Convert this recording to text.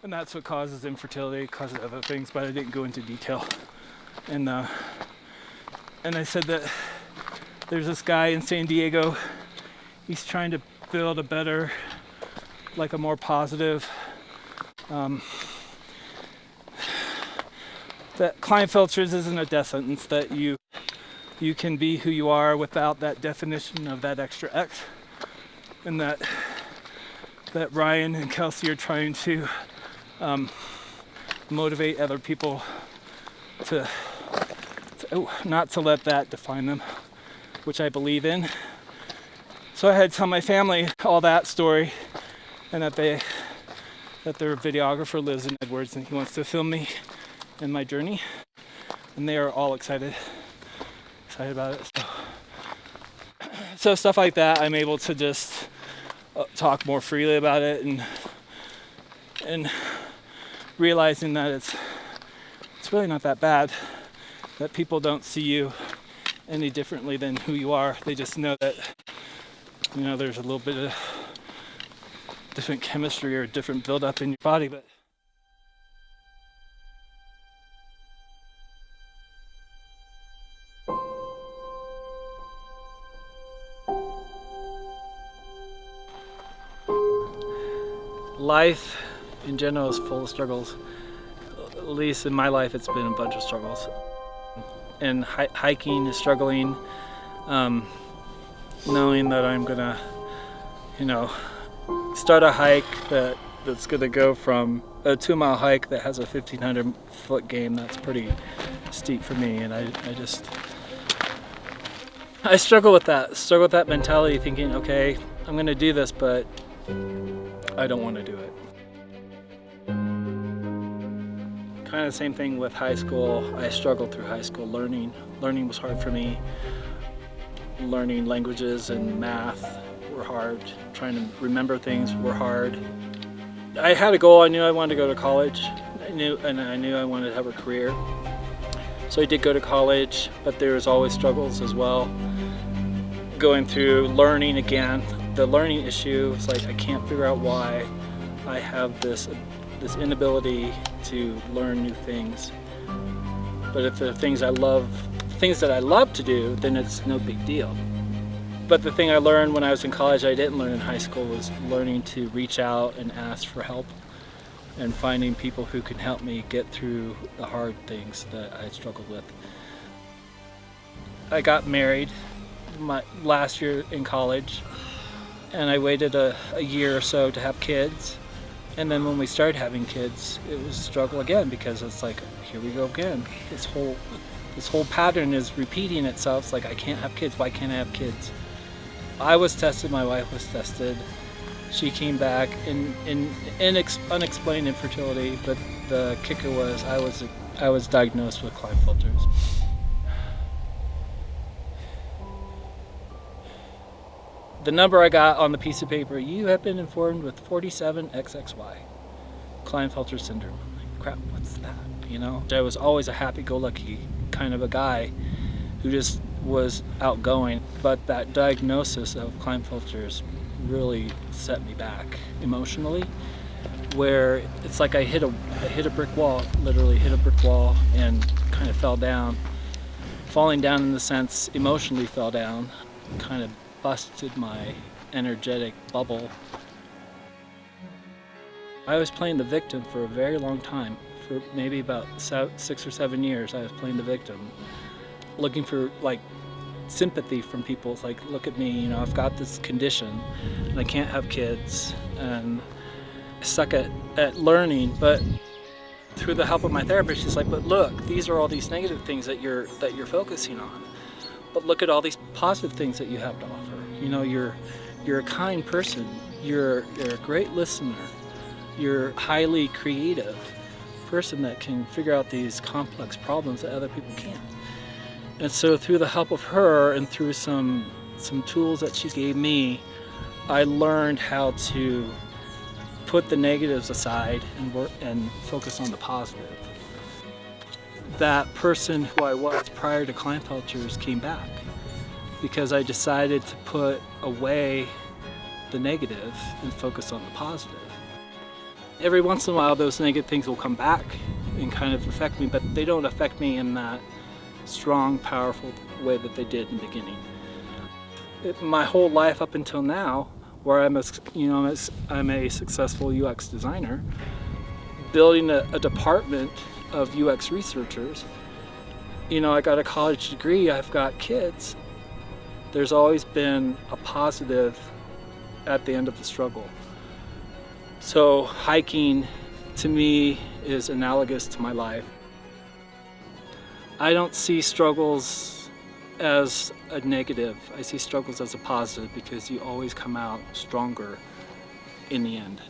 And that's what causes infertility, causes other things, but I didn't go into detail. And I said that there's this guy in San Diego, he's trying to build a better, like a more positive, that Klinefelter's isn't a death sentence, that you can be who you are without that definition of that extra X, and that Ryan and Kelsey are trying to motivate other people to not to let that define them, which I believe in. So I had to tell my family all that story, and that their videographer lives in Edwards and he wants to film me in my journey, and they are all excited about it. So stuff like that, I'm able to just talk more freely about it, and realizing that it's really not that bad, that people don't see you any differently than who you are. They just know that, there's a little bit of different chemistry or different buildup in your body, but life in general is full of struggles. At least in my life, it's been a bunch of struggles. And hiking is struggling, knowing that I'm gonna, start a hike that's gonna go from a 2-mile hike that has a 1,500 foot gain. That's pretty steep for me, and I struggle with that mentality, thinking, okay, I'm gonna do this, but I don't want to do it. Kind of the same thing with high school. I struggled through high school. Learning was hard for me. Learning languages and math were hard. Trying to remember things were hard. I had a goal. I knew I wanted to go to college. I knew I wanted to have a career. So I did go to college, but there was always struggles as well. Going through learning again. The learning issue is like, I can't figure out why I have this inability to learn new things. But if the things that I love to do, then it's no big deal. But the thing I learned when I was in college I didn't learn in high school was learning to reach out and ask for help, and finding people who can help me get through the hard things that I struggled with. I got married my last year in college, and I waited a year or so to have kids. And then when we started having kids, it was a struggle again, because it's like, here we go again. This whole pattern is repeating itself. It's like, I can't have kids. Why can't I have kids? I was tested. My wife was tested. She came back in unexplained infertility, but the kicker was I was diagnosed with Klinefelter's. The number I got on the piece of paper, you have been informed with 47 XXY, Klinefelter syndrome. I'm like, crap, what's that? I was always a happy-go-lucky kind of a guy who just was outgoing, but that diagnosis of Klinefelter's really set me back emotionally, where it's like I hit a brick wall, literally hit a brick wall, and kind of fell down. Falling down in the sense, emotionally fell down, kind of busted my energetic bubble. I was playing the victim for a very long time. For maybe about 6 or 7 years, I was playing the victim, looking for sympathy from people. It's like, look at me, I've got this condition and I can't have kids, and I suck at learning. But through the help of my therapist, she's like, but look, these are all these negative things that you're focusing on. But look at all these positive things that you have to offer. You're a kind person. You're a great listener. You're a highly creative person that can figure out these complex problems that other people can't. And so through the help of her and through some tools that she gave me, I learned how to put the negatives aside and focus on the positive. That person who I was prior to Klinefelter's came back, because I decided to put away the negative and focus on the positive. Every once in a while those negative things will come back and kind of affect me, but they don't affect me in that strong, powerful way that they did in the beginning. My whole life up until now, where I'm a successful UX designer, building a department of UX researchers. I got a college degree, I've got kids. There's always been a positive at the end of the struggle. So hiking to me is analogous to my life. I don't see struggles as a negative. I see struggles as a positive because you always come out stronger in the end.